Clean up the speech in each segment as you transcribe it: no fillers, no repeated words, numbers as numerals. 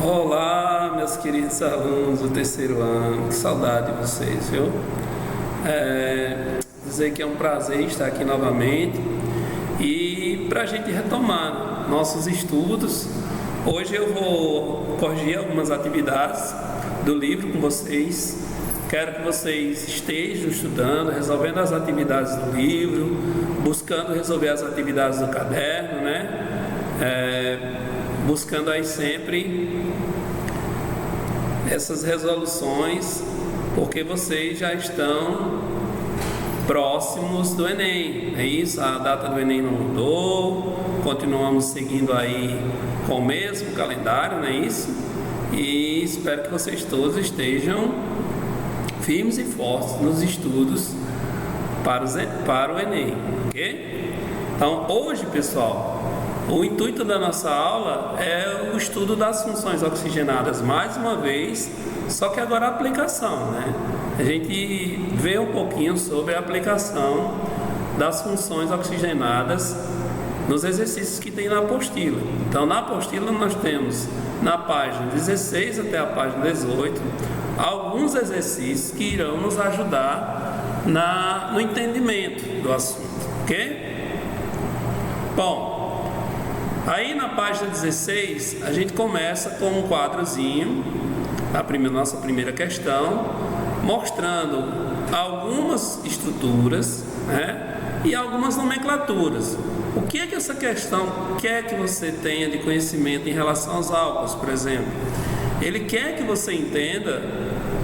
Olá, meus queridos alunos do terceiro ano, que saudade de vocês, viu? Dizer que é um prazer estar aqui novamente e para a gente retomar nossos estudos. Hoje eu vou corrigir algumas atividades do livro com vocês. Quero que vocês estejam estudando, resolvendo as atividades do livro, buscando resolver as atividades do caderno, né? Buscando aí sempre essas resoluções, porque vocês já estão próximos do Enem, é isso? A data do Enem não mudou, continuamos seguindo aí com o mesmo calendário, não é isso? E espero que vocês todos estejam firmes e fortes nos estudos para o Enem, ok? Então, hoje, pessoal, o intuito da nossa aula é o estudo das funções oxigenadas, mais uma vez, só que agora a aplicação, né? A gente vê um pouquinho sobre a aplicação das funções oxigenadas nos exercícios que tem na apostila. Então, na apostila nós temos, na página 16 até a página 18, alguns exercícios que irão nos ajudar no entendimento do assunto, ok? Bom, aí na página 16, a gente começa com um quadrozinho, nossa primeira questão, mostrando algumas estruturas, né, e algumas nomenclaturas. O que é que essa questão quer que você tenha de conhecimento em relação aos álcools, por exemplo? Ele quer que você entenda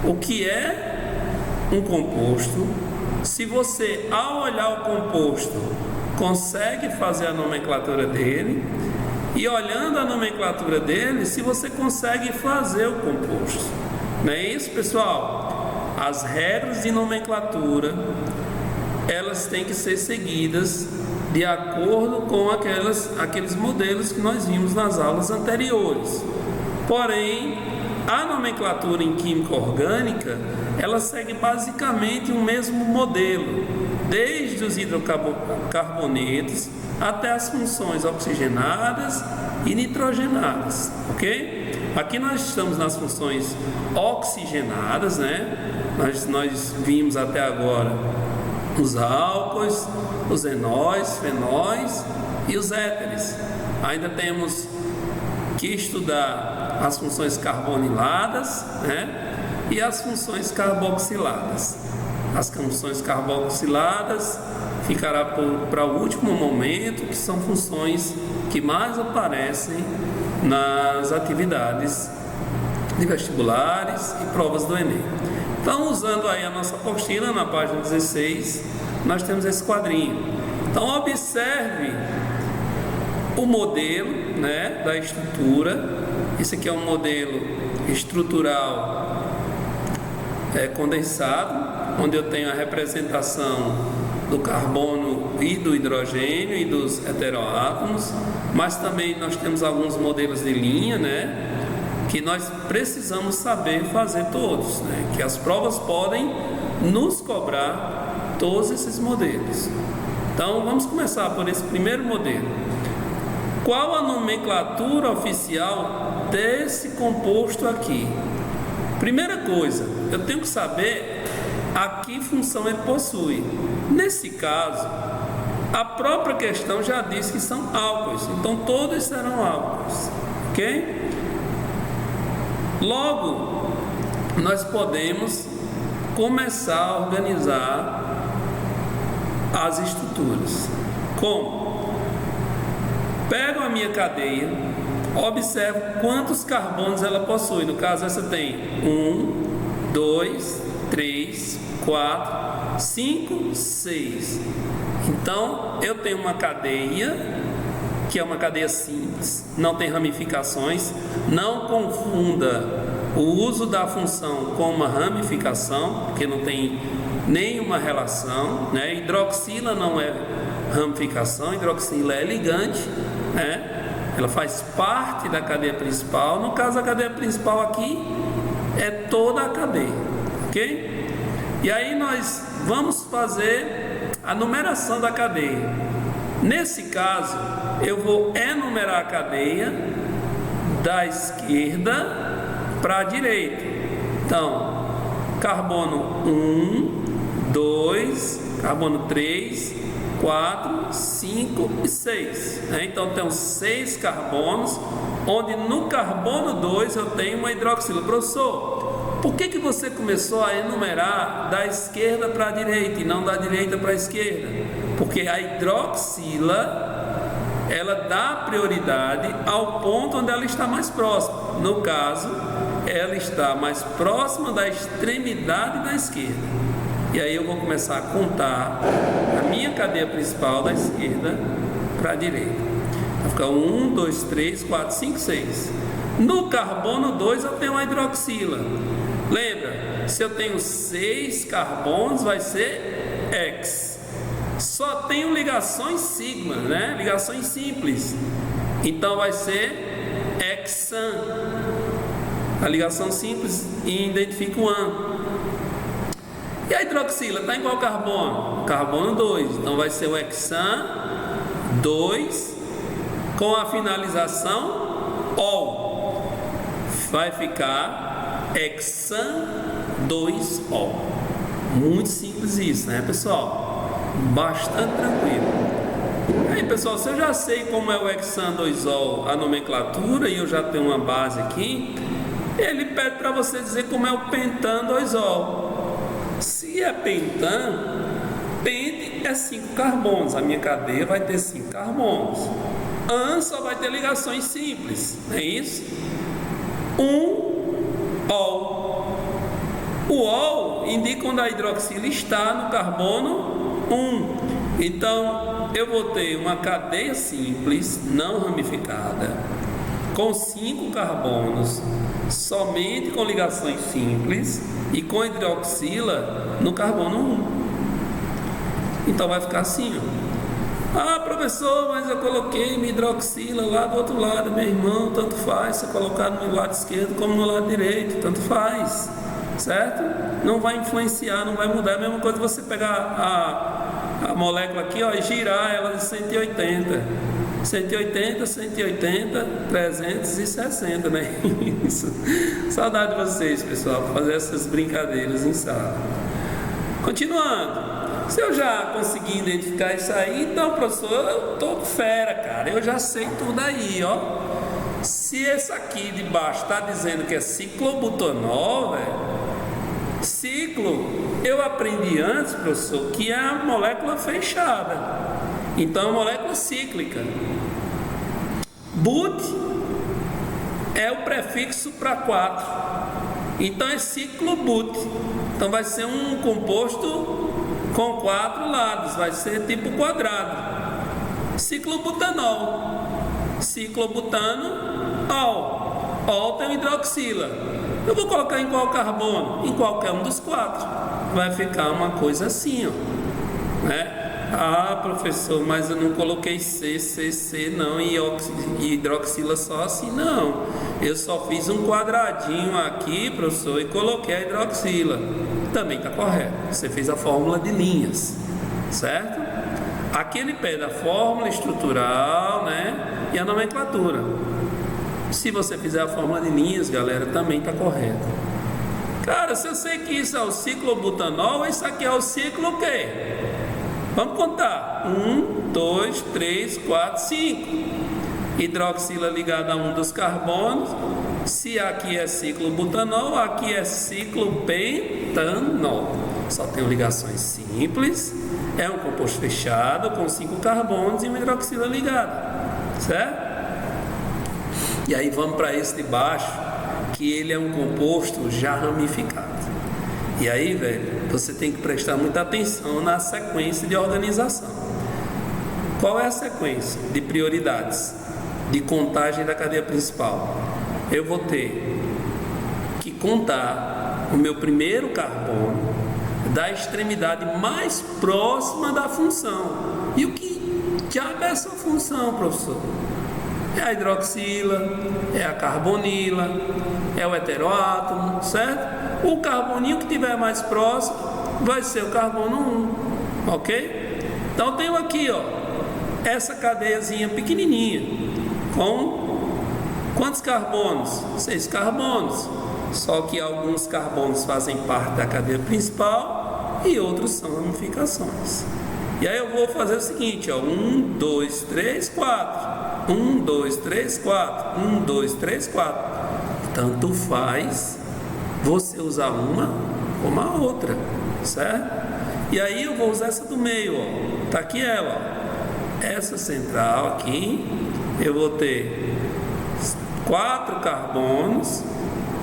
o que é um composto. Se você, ao olhar o composto, consegue fazer a nomenclatura dele, e olhando a nomenclatura dele, se você consegue fazer o composto. Não é isso, pessoal? As regras de nomenclatura, elas têm que ser seguidas de acordo com aqueles modelos que nós vimos nas aulas anteriores. Porém, a nomenclatura em química orgânica, ela segue basicamente o mesmo modelo, desde os hidrocarbonetos até as funções oxigenadas e nitrogenadas, ok? Aqui nós estamos nas funções oxigenadas, né? Nós vimos até agora os álcoois, os enóis, fenóis e os éteres. Ainda temos que estudar as funções carboniladas, né? E as funções carboxiladas. As funções carboxiladas ficará para o último momento, que são funções que mais aparecem nas atividades de vestibulares e provas do Enem. Então, usando aí a nossa apostila, na página 16, nós temos esse quadrinho. Então, observe o modelo, né, da estrutura. Esse aqui é um modelo estrutural condensado, onde eu tenho a representação do carbono e do hidrogênio e dos heteroátomos, mas também nós temos alguns modelos de linha, né, que nós precisamos saber fazer todos, né, que as provas podem nos cobrar todos esses modelos. Então, vamos começar por esse primeiro modelo. Qual a nomenclatura oficial desse composto aqui? Primeira coisa, eu tenho que saber a que função ele possui. Nesse caso, a própria questão já diz que são álcoois, então todos serão álcoois, ok? Logo, nós podemos começar a organizar as estruturas. Como? Pego a minha cadeia, observo quantos carbonos ela possui. No caso, essa tem 1, 2, 3, 4, 5, 6. Então, eu tenho uma cadeia, que é uma cadeia simples, não tem ramificações. Não confunda o uso da função com uma ramificação, porque não tem nenhuma relação, né? Hidroxila não é ramificação, hidroxila é ligante, né? Ela faz parte da cadeia principal. No caso, a cadeia principal aqui é toda a cadeia, ok? E aí nós vamos fazer a numeração da cadeia. Nesse caso, eu vou enumerar a cadeia da esquerda para a direita. Então, carbono 1, 2, carbono 3, 4, 5 e 6. Então, temos 6 carbonos, onde no carbono 2 eu tenho uma hidroxila. Professor, por que você começou a enumerar da esquerda para a direita e não da direita para a esquerda? Porque a hidroxila, ela dá prioridade ao ponto onde ela está mais próxima. No caso, ela está mais próxima da extremidade da esquerda. E aí eu vou começar a contar a minha cadeia principal da esquerda para a direita. Vai ficar 1, 2, 3, 4, 5, 6. No carbono 2 eu tenho uma hidroxila. Lembra? Se eu tenho 6 carbonos, vai ser X. Só tenho ligações sigma, né? Ligações simples. Então vai ser hexan. A ligação simples e identifica o AN. E a hidroxila está em qual carbono? Carbono 2. Então vai ser o hexan 2 com a finalização OL. Vai ficar hexan 2O. Muito simples isso, né, pessoal? Bastante tranquilo. Aí, pessoal, se eu já sei como é o hexan 2O, a nomenclatura, e eu já tenho uma base aqui, ele pede para você dizer como é o pentan 2O. Se é pentan, pente é 5 carbonos. A minha cadeia vai ter 5 carbonos. AN só vai ter ligações simples, não é isso? 1 OL. O OL indica onde a hidroxila está no carbono 1. Então, eu vou ter uma cadeia simples, não ramificada, com 5 carbonos, somente com ligações simples e com hidroxila no carbono 1. Então, vai ficar assim, ó. Ah, professor, mas eu coloquei minha hidroxila lá do outro lado. Meu irmão, tanto faz, se colocar no lado esquerdo como no lado direito, tanto faz, certo? Não vai influenciar, não vai mudar. É a mesma coisa você pegar a molécula aqui, ó, e girar ela de 180, 180, 360, né? Isso. Saudade de vocês, pessoal, para fazer essas brincadeiras em sala. Continuando. Se eu já consegui identificar isso aí, então, professor, eu tô fera, cara. Eu já sei tudo aí, ó. Se esse aqui de baixo está dizendo que é ciclobutanol, velho. Ciclo, eu aprendi antes, professor, que é a molécula fechada. Então, é molécula cíclica. But é o prefixo para 4. Então, é ciclobut. Então, vai ser um composto com 4 lados, vai ser tipo quadrado. Ciclobutanol. Ciclobutano, ol. Ol tem hidroxila. Eu vou colocar em qual carbono? Em qualquer um dos 4. Vai ficar uma coisa assim, ó, né? Ah, professor, mas eu não coloquei C não, e hidroxila só assim, não. Eu só fiz um quadradinho aqui, professor, e coloquei a hidroxila. Também está correto. Você fez a fórmula de linhas, certo? Aqui ele pede a fórmula estrutural, né? E a nomenclatura. Se você fizer a fórmula de linhas, galera, também está correto. Cara, se eu sei que isso é o ciclobutanol, isso aqui é o ciclo o quê? Vamos contar. 1, 2, 3, 4, 5. Hidroxila ligada a um dos carbonos. Se aqui é ciclobutanol, aqui é ciclopentanol. Só tem ligações simples. É um composto fechado com 5 carbonos e uma hidroxila ligada. Certo? E aí vamos para esse de baixo, que ele é um composto já ramificado. E aí, velho, você tem que prestar muita atenção na sequência de organização. Qual é a sequência de prioridades de contagem da cadeia principal? Eu vou ter que contar o meu primeiro carbono da extremidade mais próxima da função. E o que diabo é essa função, professor? É a hidroxila, é a carbonila, é o heteroátomo, certo? O carboninho que tiver mais próximo vai ser o carbono 1, ok? Então eu tenho aqui, ó, essa cadeiazinha pequenininha com Quantos carbonos? 6 carbonos. Só que alguns carbonos fazem parte da cadeia principal e outros são ramificações. E aí eu vou fazer o seguinte, ó, 1, 2, 3, 4. 1, 2, 3, 4. 1, 2, 3, 4. Tanto faz você usar uma como a outra, certo? E aí eu vou usar essa do meio, ó. Tá aqui ela, ó. Essa central aqui, eu vou ter 4 carbonos.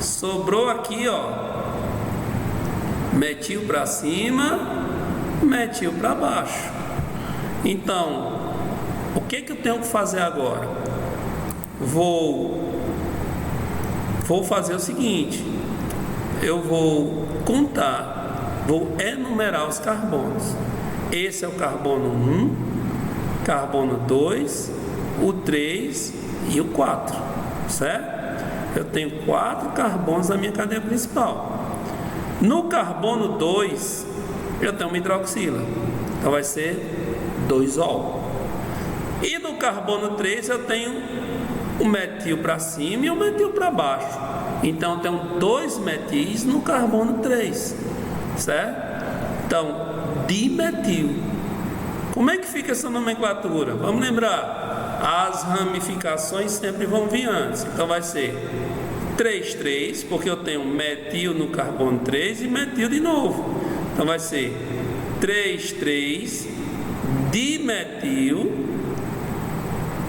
Sobrou aqui, ó, metil para cima, metil para baixo. Então, o que eu tenho que fazer agora? Vou fazer o seguinte: eu vou contar, vou enumerar os carbonos. Esse é o carbono 1, carbono 2, o 3 e o 4, certo? Eu tenho 4 carbonos na minha cadeia principal. No carbono 2, eu tenho uma hidroxila. Então vai ser 2-ol. E no carbono 3, eu tenho o metil para cima e o metil para baixo. Então eu tenho 2 metis no carbono 3. Certo? Então, dimetil. Como é que fica essa nomenclatura? Vamos lembrar. As ramificações sempre vão vir antes. Então vai ser 3,3, porque eu tenho metil no carbono 3 e metil de novo. Então vai ser 3,3 dimetil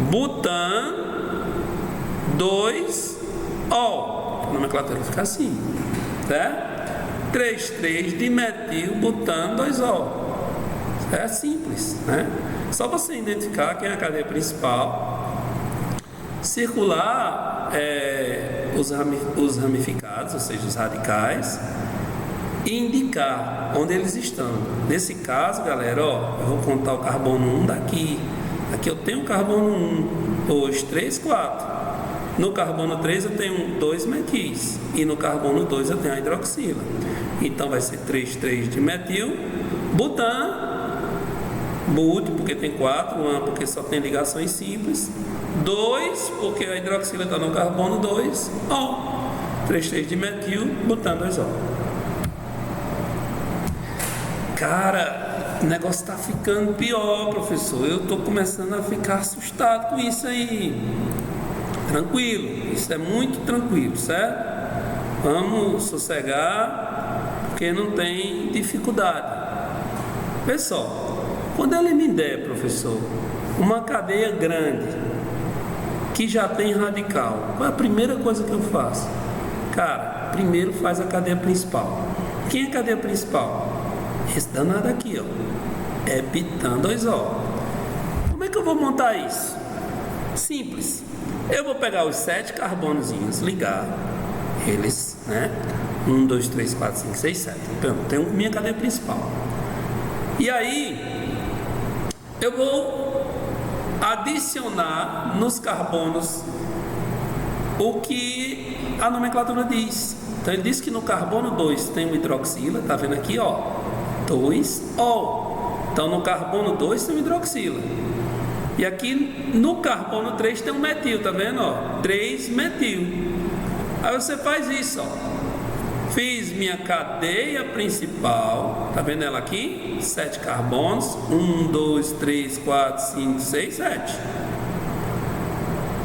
butan 2-ol. A nomenclatura fica assim, tá? 3,3 dimetil butan 2-ol. É simples, né? Só você identificar quem é a cadeia principal, circular os ramificados, ou seja, os radicais, e indicar onde eles estão. Nesse caso, galera, ó, eu vou contar o carbono 1 daqui. Aqui eu tenho o carbono 1, 2, 3, 4. No carbono 3 eu tenho 2 metis. E no carbono 2 eu tenho a hidroxila. Então vai ser 3,3 de metil, butan, but, porque tem 4, 1 porque só tem ligações simples, 2 porque a hidroxila está no carbono 2, ol, 3,3 de metil, butan 2-ol. Cara, o negócio está ficando pior, professor. Eu estou começando a ficar assustado com isso aí. Tranquilo, isso é muito tranquilo, certo? Vamos sossegar, porque não tem dificuldade. Pessoal, quando ele me der, professor, uma cadeia grande que já tem radical, qual é a primeira coisa que eu faço? Cara, primeiro faz a cadeia principal. Quem é a cadeia principal? Esse danado aqui, ó, é butan 2-ol. Como é que eu vou montar isso? Simples. Eu vou pegar os 7 carbonozinhos, ligar eles, né? 1, 2, 3, 4, 5, 6, 7. Então, tenho minha cadeia principal. E aí eu vou adicionar nos carbonos o que a nomenclatura diz. Então ele diz que no carbono 2 tem uma hidroxila, tá vendo aqui, ó, 2-ol. Então no carbono 2 tem uma hidroxila. E aqui no carbono 3 tem um metil, tá vendo, ó, 3-metil. Aí você faz isso, ó. Fiz minha cadeia principal, tá vendo ela aqui? 7 carbonos, 1, 2, 3, 4, 5, 6, 7.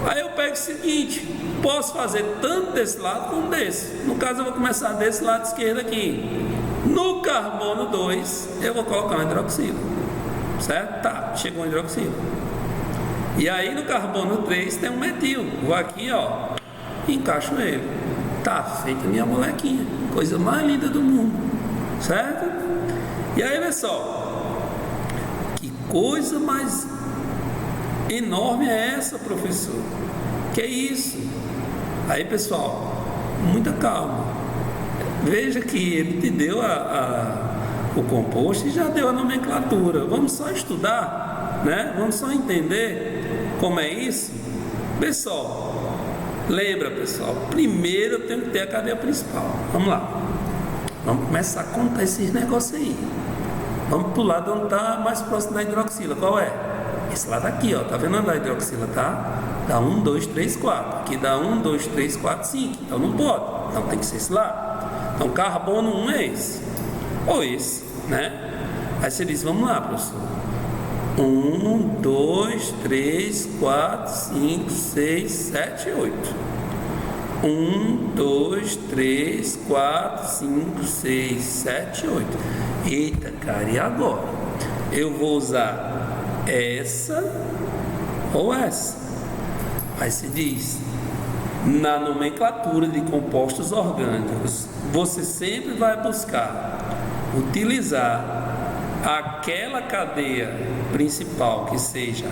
Aí eu pego o seguinte, posso fazer tanto desse lado como desse. No caso eu vou começar desse lado esquerdo aqui. No carbono 2 eu vou colocar uma hidroxila, certo? Tá, chegou uma hidroxila. E aí no carbono 3 tem um metil. Vou aqui, ó, e encaixo ele. Tá feita minha molequinha, coisa mais linda do mundo, certo? E aí, pessoal, que coisa mais enorme é essa, professor? Que é isso? Aí, pessoal, muita calma. Veja que ele te deu o composto e já deu a nomenclatura. Vamos só estudar, né? Vamos só entender como é isso. Pessoal, lembra, pessoal, primeiro eu tenho que ter a cadeia principal. Vamos lá. Vamos começar a contar esses negócios aí. Vamos pro lado onde está mais próximo da hidroxila. Qual é? Esse lado aqui, ó. Tá vendo onde a hidroxila tá? Dá 1, 2, 3, 4. Aqui dá 1, 2, 3, 4, 5. Então não pode. Então tem que ser esse lá. Então carbono 1 é esse. Ou esse, né? Aí você diz, vamos lá, professor. 1, 2, 3, 4, 5, 6, 7, 8. 1, 2, 3, 4, 5, 6, 7, 8. Eita, cara, e agora? Eu vou usar essa ou essa? Aí se diz, na nomenclatura de compostos orgânicos, você sempre vai buscar utilizar aquela cadeia principal que seja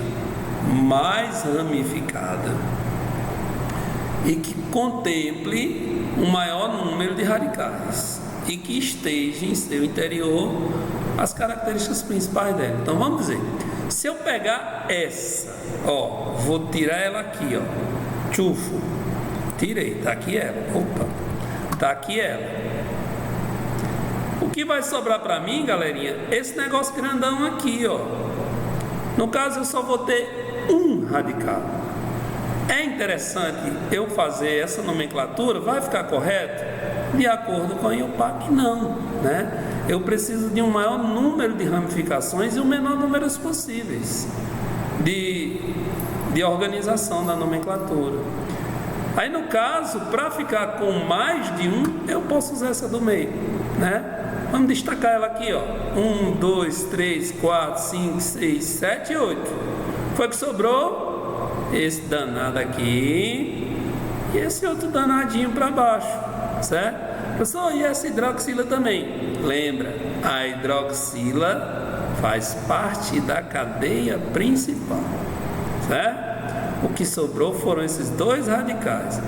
mais ramificada e que contemple um maior número de radicais e que esteja em seu interior as características principais dela. Então vamos dizer, se eu pegar essa, ó, vou tirar ela aqui, ó, tchufo, tirei, tá aqui ela, opa, tá aqui ela. O que vai sobrar para mim, galerinha, esse negócio grandão aqui, ó. No caso, eu só vou ter um radical. É interessante eu fazer essa nomenclatura, vai ficar correto? De acordo com a IUPAC, não, né? Eu preciso de um maior número de ramificações e o menor número possíveis de organização da nomenclatura. Aí, no caso, para ficar com mais de um, eu posso usar essa do meio, né? Vamos destacar ela aqui, ó. 1, 2, 3, 4, 5, 6, 7, 8. Foi que sobrou esse danado aqui e esse outro danadinho para baixo, certo? Pessoal, e essa hidroxila também. Lembra, a hidroxila faz parte da cadeia principal, certo? O que sobrou foram esses dois radicais.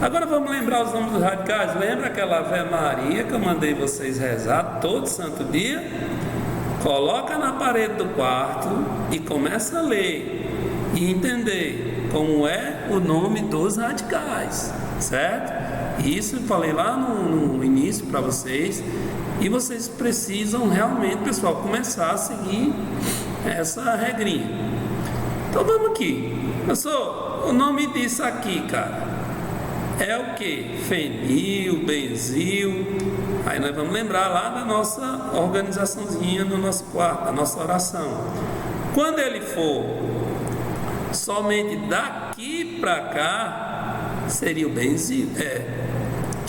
Agora vamos lembrar os nomes dos radicais. Lembra aquela Ave Maria que eu mandei vocês rezar todo santo dia? Coloca na parede do quarto e começa a ler e entender como é o nome dos radicais, certo? Isso eu falei lá no início para vocês. E vocês precisam realmente, pessoal, começar a seguir essa regrinha. Então vamos aqui. Pessoal, o nome disso aqui, cara, é o que? Fenil, benzil. Aí nós vamos lembrar lá da nossa organizaçãozinha no nosso quarto, da nossa oração. Quando ele for somente daqui para cá, seria o benzil,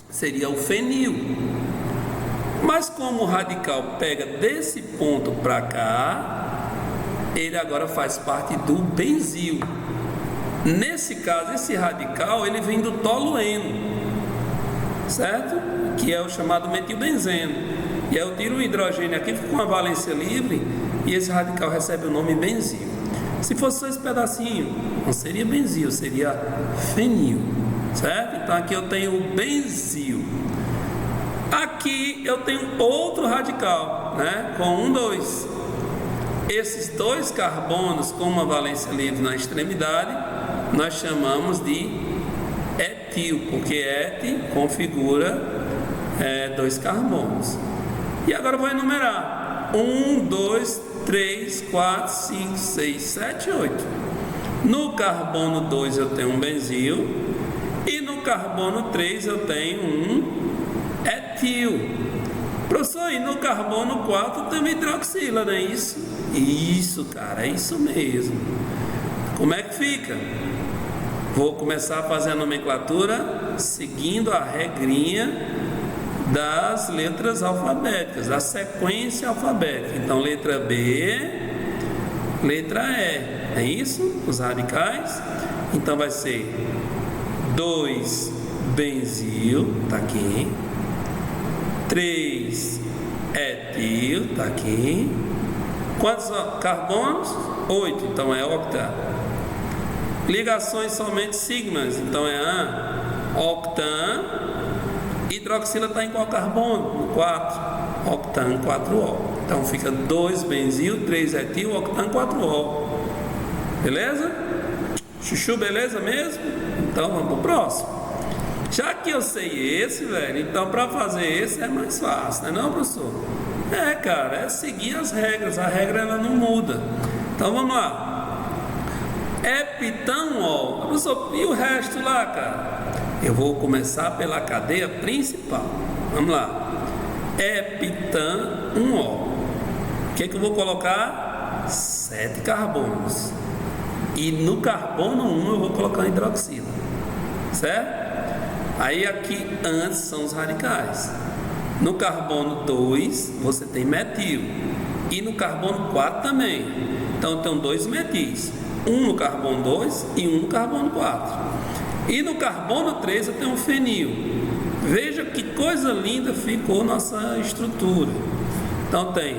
seria o fenil. Mas como o radical pega desse ponto para cá, ele agora faz parte do benzil. Nesse caso, esse radical, ele vem do tolueno, certo? Que é o chamado metilbenzeno. E aí eu tiro o hidrogênio aqui, fica com uma valência livre, e esse radical recebe o nome benzil. Se fosse só esse pedacinho, não seria benzil, seria fenil, certo? Então aqui eu tenho o benzil. Aqui eu tenho outro radical, né? Com 1, 2. Esses dois carbonos com uma valência livre na extremidade, nós chamamos de etil, porque ete configura dois carbonos. E agora eu vou enumerar: 1, 2, 3, 4, 5, 6, 7, 8. No carbono 2 eu tenho um benzil, e no carbono 3 eu tenho um etil. Professor, e no carbono 4 tem uma hidroxila, não é isso? Isso, cara, é isso mesmo. Como é que fica? Vou começar a fazer a nomenclatura seguindo a regrinha das letras alfabéticas, da sequência alfabética. Então, letra B, letra E, é isso? Os radicais. Então, vai ser 2 benzil, tá aqui. 3 etil, tá aqui. Quantos carbonos? 8, então é octa. Ligações somente sigmas, então é octan. Hidroxila está em qual carbono? No 4. Octan 4O. Então fica 2 benzil, 3 etil, octan 4O. Beleza? Chuchu, beleza mesmo? Então vamos pro próximo. Já que eu sei esse, velho, então para fazer esse é mais fácil, não é não, professor? Cara, é seguir as regras. A regra ela não muda. Então vamos lá. Epitanol. Professor, e o resto lá, cara? Eu vou começar pela cadeia principal. Vamos lá. Epitanol. O que é que eu vou colocar? 7 carbonos. E no carbono 1 eu vou colocar hidroxila. Certo? Aí aqui antes são os radicais. No carbono 2 você tem metil. E no carbono 4 também. Então eu tenho 2 metis. Um no carbono 2 e um no carbono 4. E no carbono 3 eu tenho um fenil. Veja que coisa linda ficou nossa estrutura. Então tem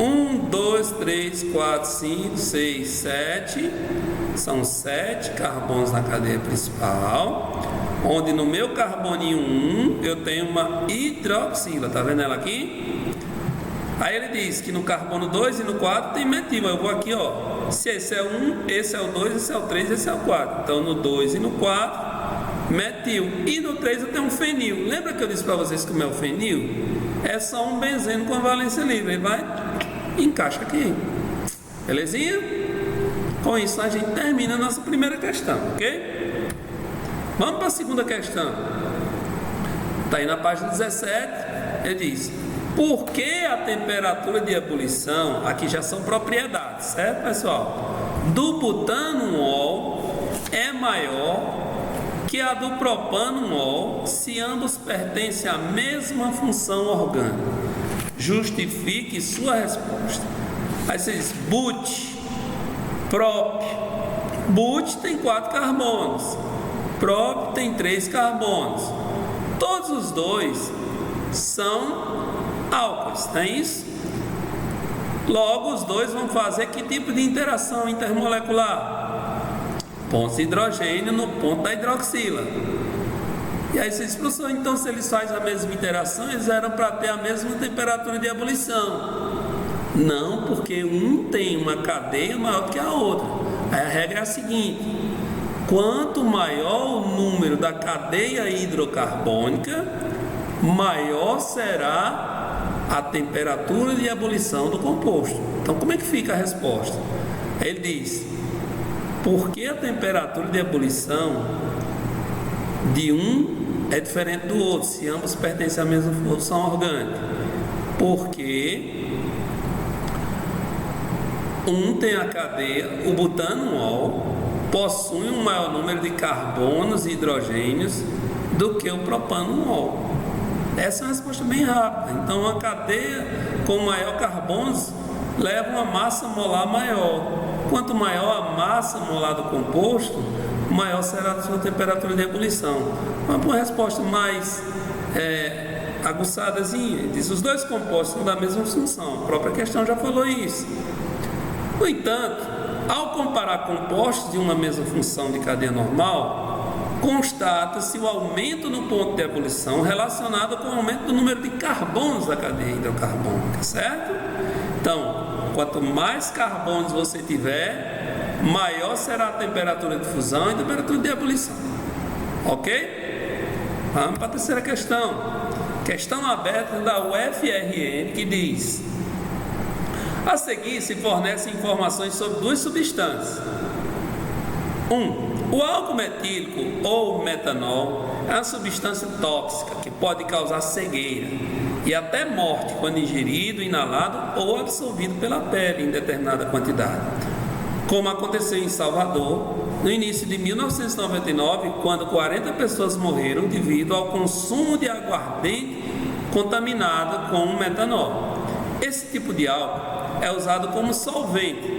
1, 2, 3, 4, 5, 6, 7. São 7 carbonos na cadeia principal. Onde no meu carboninho 1 eu tenho uma hidroxila. Tá vendo ela aqui? Aí ele diz que no carbono 2 e no 4 tem metil. Eu vou aqui, ó. Se esse é o 1, esse é o 2, esse é o 3, esse é o 4. Então no 2 e no 4, metil. E no 3 eu tenho um fenil. Lembra que eu disse para vocês que o meu fenil é só um benzeno com valência livre. Ele vai e encaixa aqui. Belezinha? Com isso a gente termina a nossa primeira questão, ok? Vamos para a segunda questão. Está aí na página 17. Ele diz: por que a temperatura de ebulição, aqui já são propriedades, certo, pessoal? Do butanol é maior que a do propanol se ambos pertencem à mesma função orgânica? Justifique sua resposta. Aí você diz: but, prop. But tem 4 carbonos. Prop tem 3 carbonos. Todos os dois são álcoois, não é isso? Logo, os dois vão fazer que tipo de interação intermolecular? Pontos de hidrogênio no ponto da hidroxila. E aí você diz: professor, então se eles fazem a mesma interação, eles eram para ter a mesma temperatura de ebulição. Não, porque um tem uma cadeia maior do que a outra. Aí a regra é a seguinte: quanto maior o número da cadeia hidrocarbônica, maior será a temperatura de ebulição do composto. Então, como é que fica a resposta? Ele diz: por que a temperatura de ebulição de um é diferente do outro, se ambos pertencem à mesma função orgânica? Porque um tem a cadeia, o butanol possui um maior número de carbonos e hidrogênios do que o propanol. Essa é uma resposta bem rápida. Então, uma cadeia com maior carbonos leva uma massa molar maior. Quanto maior a massa molar do composto, maior será a sua temperatura de ebulição. Vamos para uma resposta mais aguçadazinha. Diz: os dois compostos são da mesma função. A própria questão já falou isso. No entanto, ao comparar compostos de uma mesma função de cadeia normal, constata-se o aumento no ponto de ebulição relacionado com o aumento do número de carbonos da cadeia hidrocarbônica, certo? Então, quanto mais carbonos você tiver, maior será a temperatura de fusão e a temperatura de ebulição. Ok? Vamos para a terceira questão. Questão aberta da UFRN, que diz: a seguir se fornecem informações sobre 2 substâncias. 1. O álcool metílico ou metanol é uma substância tóxica que pode causar cegueira e até morte quando ingerido, inalado ou absorvido pela pele em determinada quantidade, como aconteceu em Salvador no início de 1999, quando 40 pessoas morreram devido ao consumo de aguardente contaminado com metanol. Esse tipo de álcool é usado como solvente,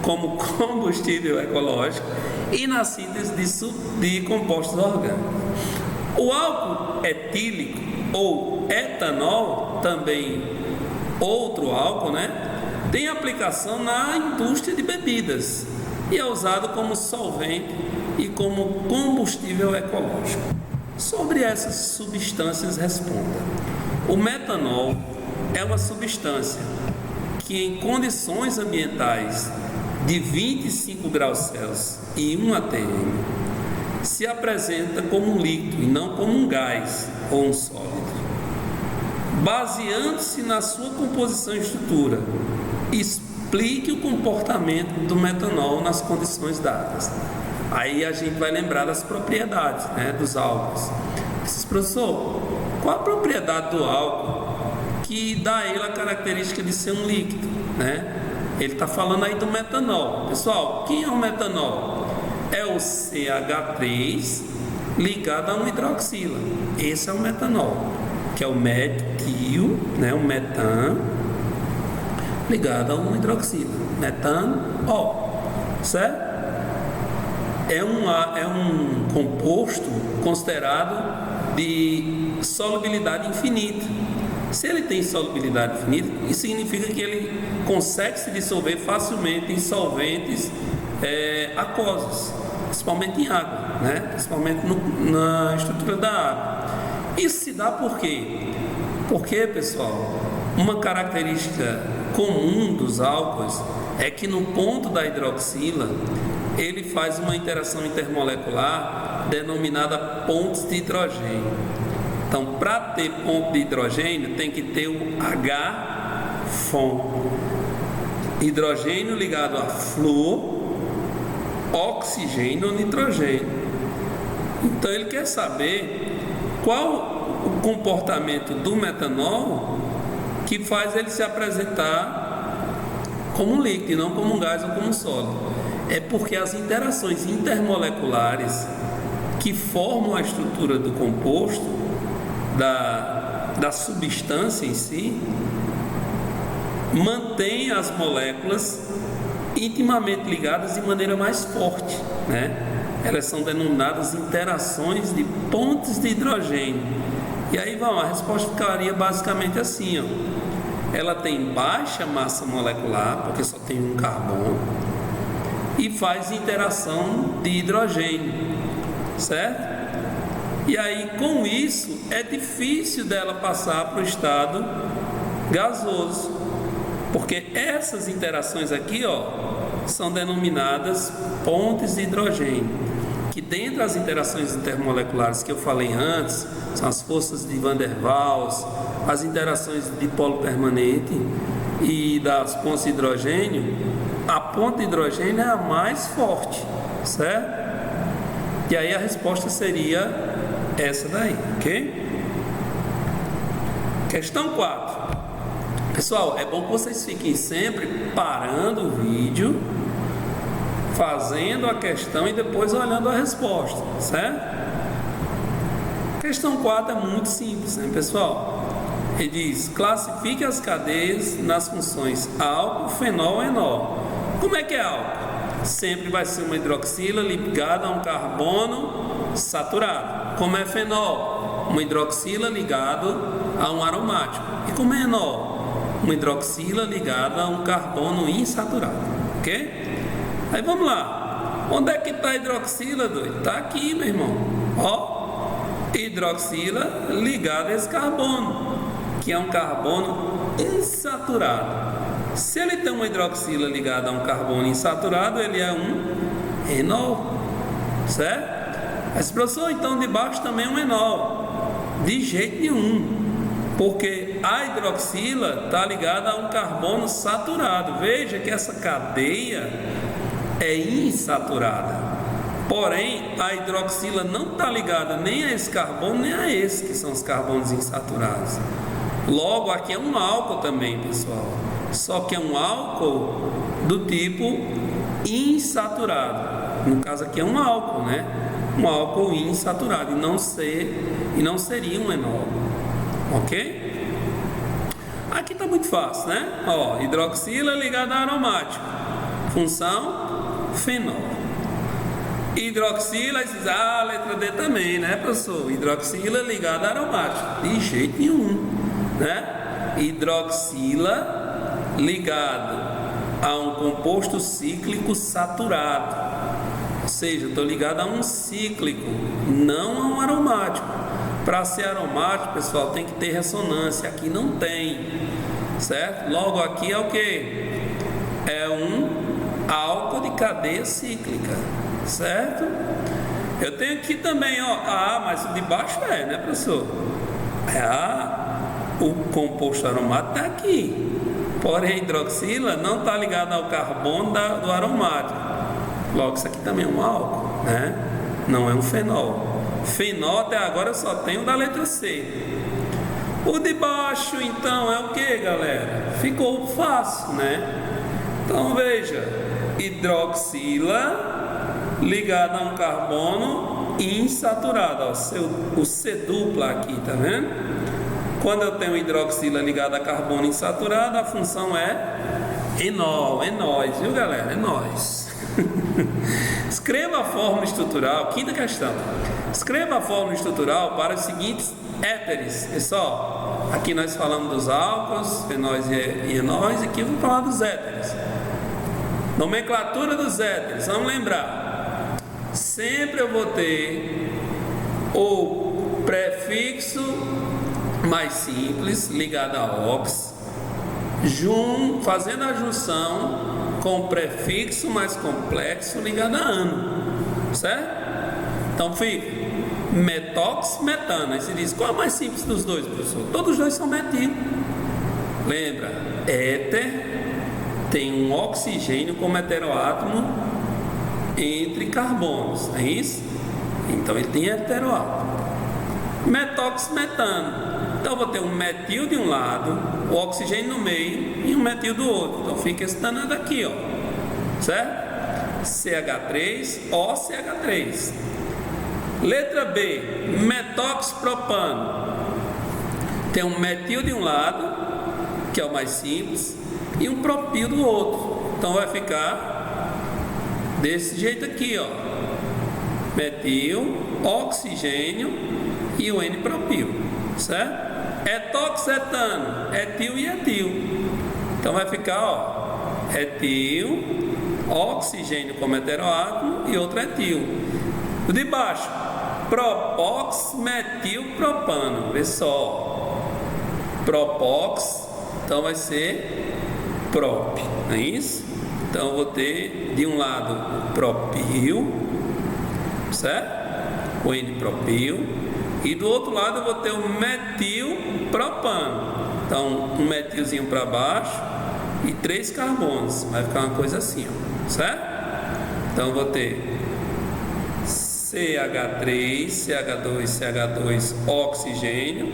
como combustível ecológico e na síntese de compostos orgânicos. O álcool etílico ou etanol, também outro álcool, tem aplicação na indústria de bebidas e é usado como solvente e como combustível ecológico. Sobre essas substâncias, responda. O metanol é uma substância que em condições ambientais de 25 graus Celsius e 1 atm se apresenta como um líquido e não como um gás ou um sólido. Baseando-se na sua composição e estrutura, explique o comportamento do metanol nas condições dadas. Aí a gente vai lembrar das propriedades, né, dos álcools. Professor, qual a propriedade do álcool que dá a ele a característica de ser um líquido, né? Ele está falando aí do metanol. Pessoal, quem é o metanol? É o CH3 ligado a um hidroxila. Esse é o metanol, que é o metil, né, o metano ligado a um hidroxila. Metano, certo? É um composto considerado de solubilidade infinita. Se ele tem solubilidade infinita, isso significa que ele consegue se dissolver facilmente em solventes aquosos, principalmente em água, né? Principalmente na estrutura da água. Isso se dá por quê? Porque, pessoal, uma característica comum dos álcools é que no ponto da hidroxila ele faz uma interação intermolecular denominada pontes de hidrogênio. Então, para ter ponto de hidrogênio, tem que ter o H-FON. Hidrogênio ligado a flúor, oxigênio ou nitrogênio. Então, ele quer saber qual o comportamento do metanol que faz ele se apresentar como um líquido, e não como um gás ou como um sólido. É porque as interações intermoleculares que formam a estrutura do composto, da substância em si, mantém as moléculas intimamente ligadas de maneira mais forte, né? Elas são denominadas interações de pontes de hidrogênio. E aí a resposta ficaria basicamente assim, ela tem baixa massa molecular, porque só tem um carbono, e faz interação de hidrogênio, certo? E aí, com isso, é difícil dela passar para o estado gasoso, porque essas interações aqui, são denominadas pontes de hidrogênio, que dentro das interações intermoleculares que eu falei antes, são as forças de Van der Waals, as interações de dipolo permanente e das pontes de hidrogênio, a ponte de hidrogênio é a mais forte, certo? E aí a resposta seria essa daí, ok? Questão 4. Pessoal, é bom que vocês fiquem sempre parando o vídeo, fazendo a questão e depois olhando a resposta, certo? Questão 4 é muito simples, né, pessoal? Ele diz: classifique as cadeias nas funções álcool, fenol e enol. Como é que é álcool? Sempre vai ser uma hidroxila ligada a um carbono saturado. Como é fenol? Uma hidroxila ligado a um aromático. E como é enol? Uma hidroxila ligada a um carbono insaturado, ok? Aí vamos lá. Onde é que está a hidroxila, doido? Está aqui, meu irmão. Hidroxila ligada a esse carbono, que é um carbono insaturado. Se ele tem uma hidroxila ligada a um carbono insaturado, ele é um enol, certo? Mas, professor, então de baixo também é um enol. De jeito nenhum, porque a hidroxila está ligada a um carbono saturado. Veja que essa cadeia é insaturada. Porém, a hidroxila não está ligada nem a esse carbono, nem a esse, que são os carbonos insaturados. Logo, aqui é um álcool também, pessoal. Só que é um álcool do tipo insaturado. No caso aqui é um álcool, né? Um álcool insaturado, e não seria um enol. Ok? Aqui está muito fácil, né? Hidroxila ligada a aromático. Função fenol. Hidroxila, a letra D também, né, professor? Hidroxila ligada a aromático. De jeito nenhum, né? Hidroxila ligado a um composto cíclico saturado, ou seja, estou ligado a um cíclico, não a um aromático. Para ser aromático, pessoal, tem que ter ressonância. Aqui não tem, certo? Logo aqui é o que? É um álcool de cadeia cíclica, certo? Eu tenho aqui também, mas o de baixo né, professor? O composto aromático está aqui. Porém, a hidroxila não está ligada ao carbono do aromático. Logo, isso aqui também é um álcool, né? Não é um fenol. Fenol até agora eu só tenho da letra C. O de baixo, então, é o que, galera? Ficou fácil, né? Então, veja, hidroxila ligada a um carbono insaturado. Ó, o C dupla aqui, tá vendo? Quando eu tenho hidroxila ligada a carbono insaturado, a função é enol. É nós, viu, galera? É nós. Escreva a fórmula estrutural, quinta questão. Escreva a fórmula estrutural para os seguintes éteres. Pessoal, aqui nós falamos dos álcools, fenóis e enóis, aqui vamos falar dos éteres. Nomenclatura dos éteres, vamos lembrar. Sempre eu vou ter o prefixo mais simples ligado a ox, fazendo a junção com o prefixo mais complexo ligado a ano, certo? Então fica metox, metano. Aí você diz, qual é o mais simples dos dois, professor? Todos os dois são metil. Lembra, éter tem um oxigênio como heteroátomo entre carbonos, é isso? Então ele tem heteroátomo. Metox, metano. Então eu vou ter um metil de um lado, o oxigênio no meio e um metil do outro. Então fica esse danado aqui, ó, certo? CH3, OCH3. Letra B, metoxpropano. Tem um metil de um lado, que é o mais simples, e um propil do outro. Então vai ficar desse jeito aqui, ó. Metil, oxigênio e o N-propil, certo? Etoxetano, etil e etil. Então vai ficar, ó, etil, oxigênio como heteroátomo e outro etil. O de baixo, propox, metilpropano. Vê só, propox, então vai ser prop, não é isso? Então eu vou ter de um lado o propil, certo? O N-propil. E do outro lado eu vou ter o metilpropano. Então um metilzinho para baixo e 3 carbonos. Vai ficar uma coisa assim, ó, certo? Então eu vou ter CH3, CH2, CH2, oxigênio,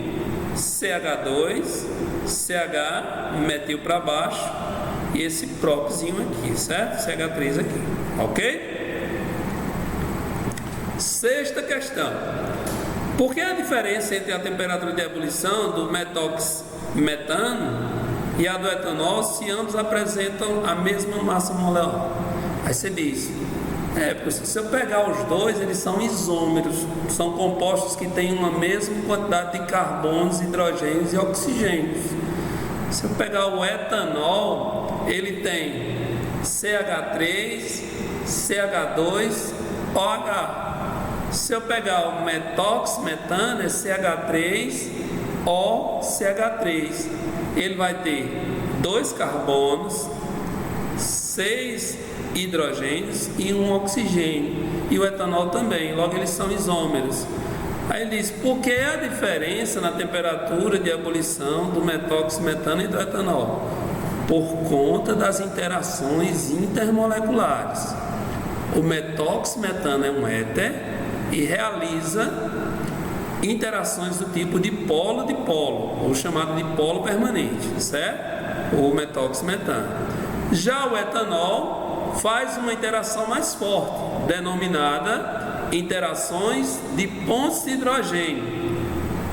CH2, CH, metil para baixo e esse propzinho aqui, certo? CH3 aqui, ok? Sexta questão. Por que a diferença entre a temperatura de ebulição do metox metano e a do etanol se ambos apresentam a mesma massa molecular? Aí você diz, porque se eu pegar os dois, eles são isômeros, são compostos que têm uma mesma quantidade de carbonos, hidrogênios e oxigênios. Se eu pegar o etanol, ele tem CH3, CH2, OH. Se eu pegar o metox metano, é CH3, OCH3. Ele vai ter 2 carbonos, 6 hidrogênios e 1 oxigênio. E o etanol também, logo eles são isômeros. Aí ele diz, por que a diferença na temperatura de ebulição do metox metano e do etanol? Por conta das interações intermoleculares. O metox metano é um éter e realiza interações do tipo dipolo-dipolo, ou chamado de polo permanente, certo? O metox metano. Já o etanol faz uma interação mais forte, denominada interações de pontes de hidrogênio,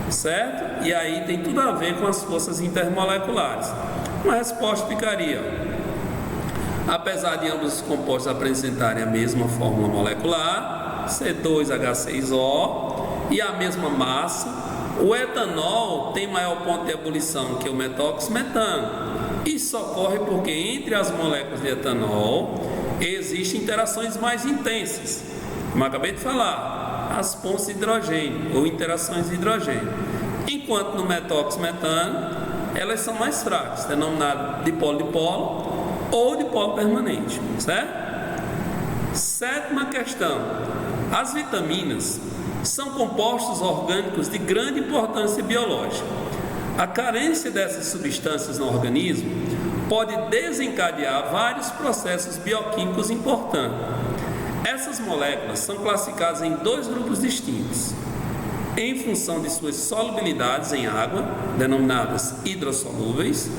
certo? E aí tem tudo a ver com as forças intermoleculares. Uma resposta ficaria, apesar de ambos os compostos apresentarem a mesma fórmula molecular, C2H6O, e a mesma massa, o etanol tem maior ponto de ebulição que o metox metano. Isso ocorre porque entre as moléculas de etanol existem interações mais intensas, como eu acabei de falar, as pontes de hidrogênio ou interações de hidrogênio, enquanto no metox metano elas são mais fracas, denominado dipolo-dipolo ou dipolo permanente, certo? Sétima questão. As vitaminas são compostos orgânicos de grande importância biológica. A carência dessas substâncias no organismo pode desencadear vários processos bioquímicos importantes. Essas moléculas são classificadas em 2 grupos distintos, em função de suas solubilidades em água, denominadas hidrossolúveis,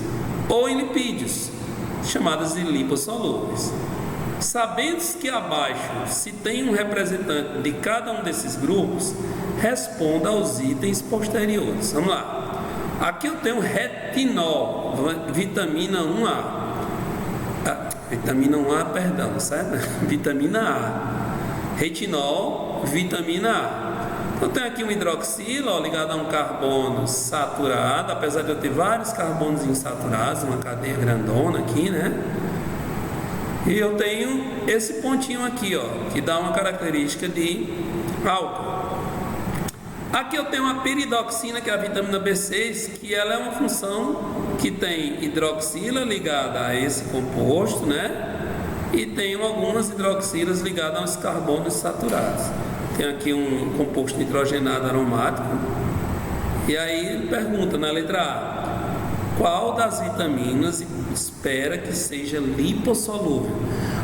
ou em lipídios, chamadas de lipossolúveis. Sabendo que abaixo se tem um representante de cada um desses grupos, responda aos itens posteriores. Vamos lá. Aqui eu tenho retinol, vitamina 1A. Vitamina 1A, perdão, certo? Vitamina A. Retinol, vitamina A. Eu tenho aqui um hidroxila, ligado a um carbono saturado, apesar de eu ter vários carbonos insaturados, uma cadeia grandona aqui, né? E eu tenho esse pontinho aqui, que dá uma característica de álcool. Aqui eu tenho a piridoxina, que é a vitamina B6, que ela é uma função que tem hidroxila ligada a esse composto, né? E tem algumas hidroxilas ligadas aos carbonos saturados. Tem aqui um composto nitrogenado aromático. E aí ele pergunta na letra A: qual das vitaminas espera que seja lipossolúvel?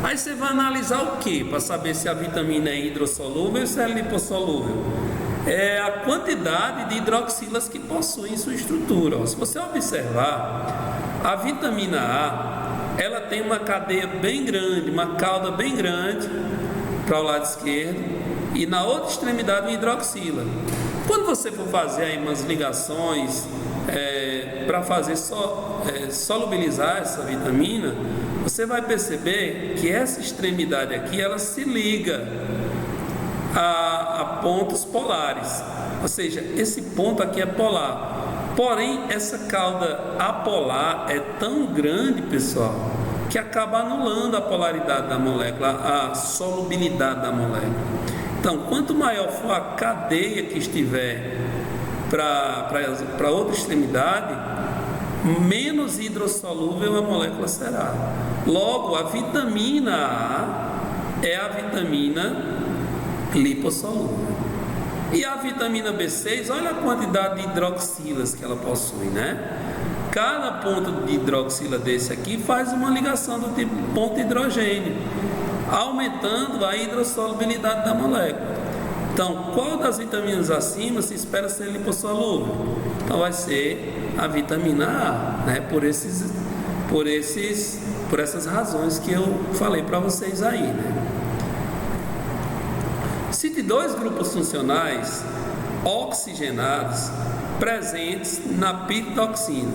Aí você vai analisar o que para saber se a vitamina é hidrossolúvel ou se é lipossolúvel? É a quantidade de hidroxilas que possuem em sua estrutura. Se você observar, a vitamina A, ela tem uma cadeia bem grande, uma cauda bem grande para o lado esquerdo, e na outra extremidade uma hidroxila. Quando você for fazer aí umas ligações para fazer solubilizar essa vitamina, você vai perceber que essa extremidade aqui, ela se liga a pontos polares, ou seja, esse ponto aqui é polar. Porém, essa cauda apolar é tão grande, pessoal, que acaba anulando a polaridade da molécula, a solubilidade da molécula. Então, quanto maior for a cadeia que estiver para outra extremidade, menos hidrossolúvel a molécula será. Logo, a vitamina A é a vitamina lipossolúvel. E a vitamina B6, olha a quantidade de hidroxilas que ela possui, né? Cada ponto de hidroxila desse aqui faz uma ligação do tipo ponto de hidrogênio, aumentando a hidrossolubilidade da molécula. Então, qual das vitaminas acima se espera ser lipossolúvel? Então vai ser a vitamina A, né? Por essas razões que eu falei para vocês aí, né? Cite 2 grupos funcionais oxigenados presentes na piridoxina.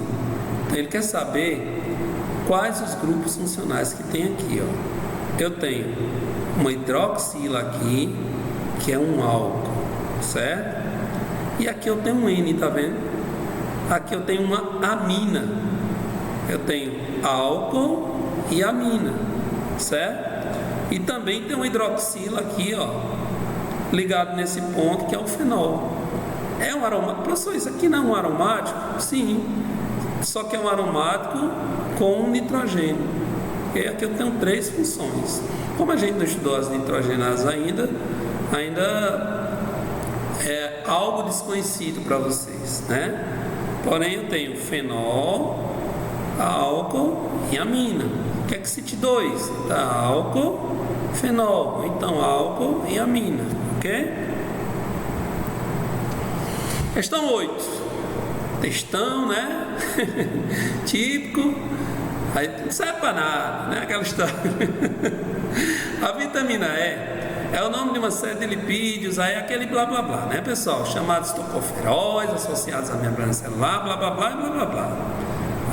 Então ele quer saber quais os grupos funcionais que tem aqui, Eu tenho uma hidroxila aqui, que é um álcool, certo? E aqui eu tenho um N, tá vendo? Aqui eu tenho uma amina. Eu tenho álcool e amina, certo? E também tem uma hidroxila aqui, ligado nesse ponto, que é o fenol. É um aromático. Professor, isso aqui não é um aromático? Sim, só que é um aromático com nitrogênio. E aqui eu tenho 3 funções. Como a gente não estudou as nitrogenadas ainda é algo desconhecido para vocês, né? Porém eu tenho fenol, álcool e amina. O que é que cite 2? Tá, álcool, fenol. Então álcool e amina, ok? Questão 8. Textão, né? Típico. Aí não serve para nada, né? Aquela história. A vitamina E é o nome de uma série de lipídios, aí aquele blá blá blá, né, pessoal? Chamados tocoferóis, associados à membrana celular, blá blá blá e blá blá blá.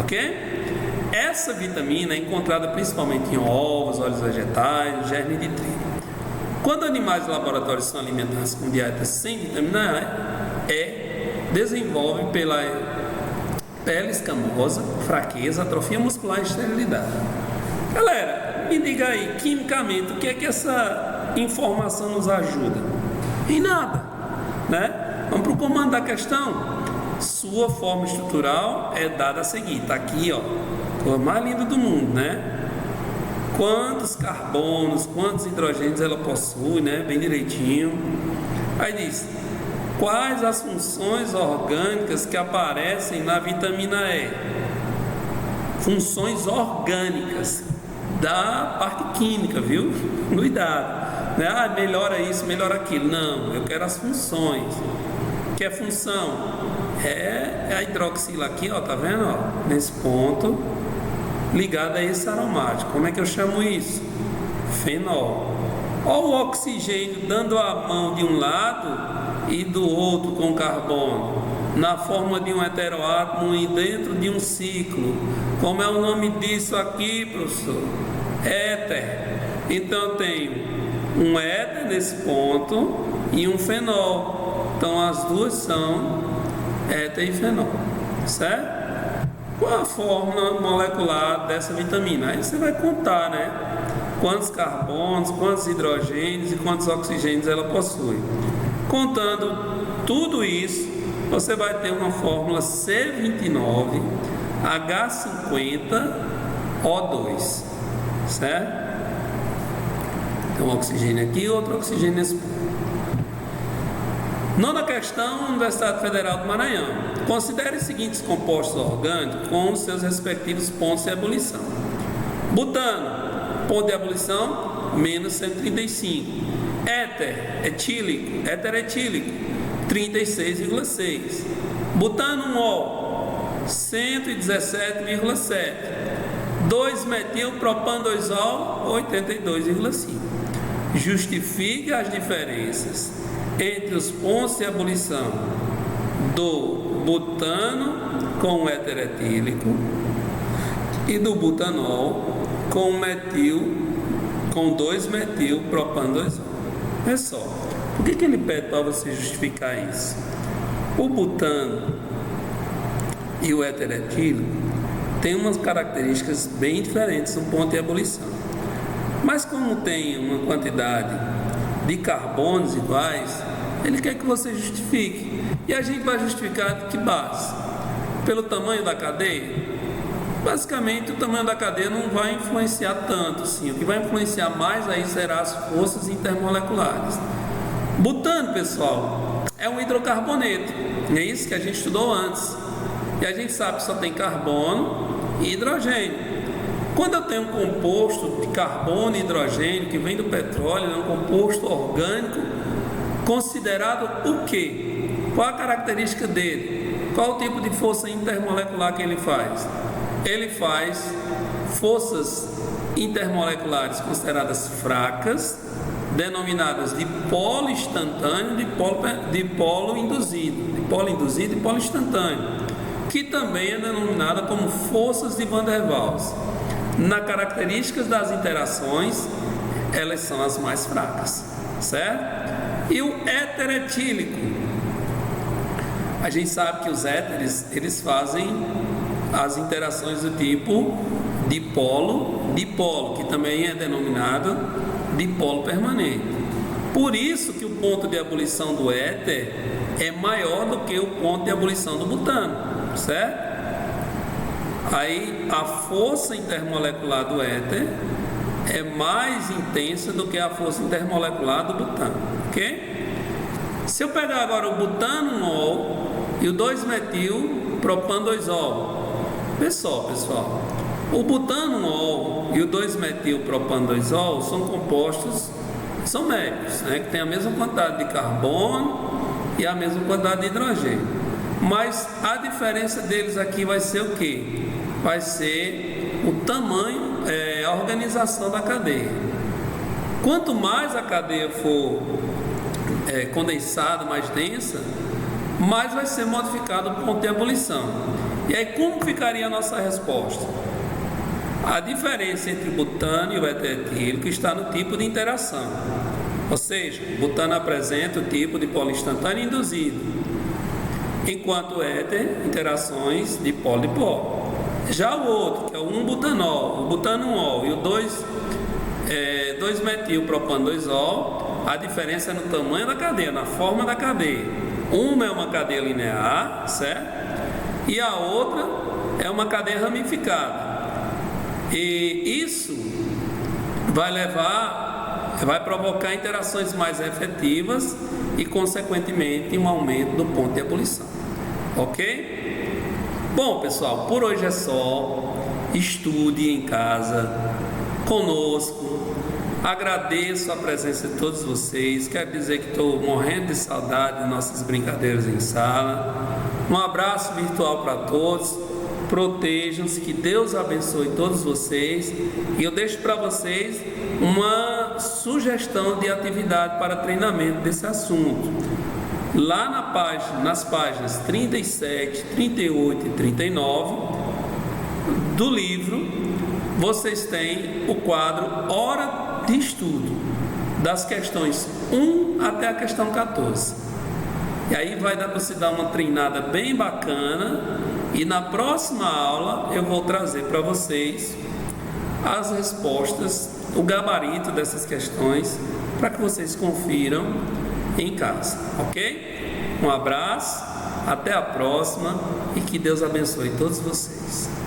Ok? Essa vitamina é encontrada principalmente em ovos, óleos vegetais, germe de trigo. Quando animais de laboratório são alimentados com dieta sem vitamina E, desenvolvem pela pele escamosa, fraqueza, atrofia muscular e esterilidade. Galera, me diga aí, quimicamente, o que é que essa informação nos ajuda? Em nada, né? Vamos para o comando da questão. Sua forma estrutural é dada a seguir. Está aqui, a mais linda do mundo, né? Quantos carbonos, quantos hidrogênios ela possui, né? Bem direitinho. Aí diz: quais as funções orgânicas que aparecem na vitamina E? funções orgânicas da parte química, viu? Cuidado, né? Ah, melhora isso, melhora aquilo. Não, eu quero as funções. Que é função? É a hidroxila aqui, ó, tá vendo? Ó, nesse ponto, ligado a esse aromático. Como é que eu chamo isso? Fenol. Ó, o oxigênio dando a mão de um lado e do outro com carbono, na forma de um heteroátomo e dentro de um ciclo. Como é o nome disso aqui, professor? Éter. Então eu tenho um éter nesse ponto e um fenol. Então as duas são éter e fenol, certo? Qual a fórmula molecular dessa vitamina? Aí você vai contar, né? Quantos carbonos, quantos hidrogênios e quantos oxigênios ela possui. Contando tudo isso, você vai ter uma fórmula C29H50O2, certo? Então, um oxigênio aqui e outro oxigênio nesse ponto. Nona questão, Universidade Federal do Maranhão. Considere os seguintes compostos orgânicos com os seus respectivos pontos de ebulição. Butano, ponto de ebulição, menos 135. Éter etílico, 36,6. Butano-ol, 117,7. 2-metil-propan-2-ol, 82,5. Justifique as diferenças entre os pontos de ebulição do butano com o éter etílico e do butanol com metil, com 2-metil-propan-2-ol. É só. Por que ele pede para você justificar isso? O butano e o éter etílico têm umas características bem diferentes no ponto de ebulição. Mas como tem uma quantidade de carbonos iguais, ele quer que você justifique. E a gente vai justificar de que base? Pelo tamanho da cadeia? Basicamente, o tamanho da cadeia não vai influenciar tanto, sim. O que vai influenciar mais aí será as forças intermoleculares. Butano, pessoal, é um hidrocarboneto. É isso que a gente estudou antes. E a gente sabe que só tem carbono e hidrogênio. Quando eu tenho um composto de carbono e hidrogênio que vem do petróleo, é um composto orgânico, considerado o quê? Qual a característica dele? Qual o tipo de força intermolecular que ele faz? Ele faz forças intermoleculares consideradas fracas, denominadas de polo instantâneo, de polo induzido e polo instantâneo, que também é denominada como forças de Van der Waals. Nas características das interações, elas são as mais fracas, certo? E o éter etílico, a gente sabe que os éteres, eles fazem as interações do tipo dipolo-dipolo, que também é denominado dipolo permanente. Por isso que o ponto de ebulição do éter é maior do que o ponto de ebulição do butano, certo? Aí a força intermolecular do éter é mais intensa do que a força intermolecular do butano, ok? Se eu pegar agora o butano-ol e o 2-metil-propan-2-ol, pessoal, o butano-ol e o 2-metil-propan-2-ol são compostos, são médicos, né, que tem a mesma quantidade de carbono e a mesma quantidade de hidrogênio. Mas a diferença deles aqui vai ser o quê? Vai ser o tamanho, a organização da cadeia. Quanto mais a cadeia for condensada, mais densa, mais vai ser modificado o ponto de ebulição. E aí como ficaria a nossa resposta? A diferença entre o butano e o éter etílico está no tipo de interação. Ou seja, o butano apresenta o tipo de polo instantâneo induzido, enquanto o éter, interações de polo-dipolo. Já o outro, que é o 1-butanol, o butano-ol e o 2-metil-propan-2-ol, a diferença é no tamanho da cadeia, na forma da cadeia. Uma é uma cadeia linear, certo? E a outra é uma cadeia ramificada. E isso vai provocar interações mais efetivas e, consequentemente, um aumento do ponto de ebulição. Ok? Bom, pessoal, por hoje é só. estude em casa conosco. Agradeço a presença de todos vocês. Quero dizer que estou morrendo de saudade de nossas brincadeiras em sala. Um abraço virtual para todos. Protejam-se, que Deus abençoe todos vocês. E eu deixo para vocês uma sugestão de atividade para treinamento desse assunto. Lá nas páginas 37, 38 e 39 do livro, vocês têm o quadro Hora de Estudo, das questões 1 até a questão 14. E aí vai dar para você dar uma treinada bem bacana. E na próxima aula eu vou trazer para vocês as respostas, o gabarito dessas questões, para que vocês confiram em casa, ok? Um abraço, até a próxima e que Deus abençoe todos vocês.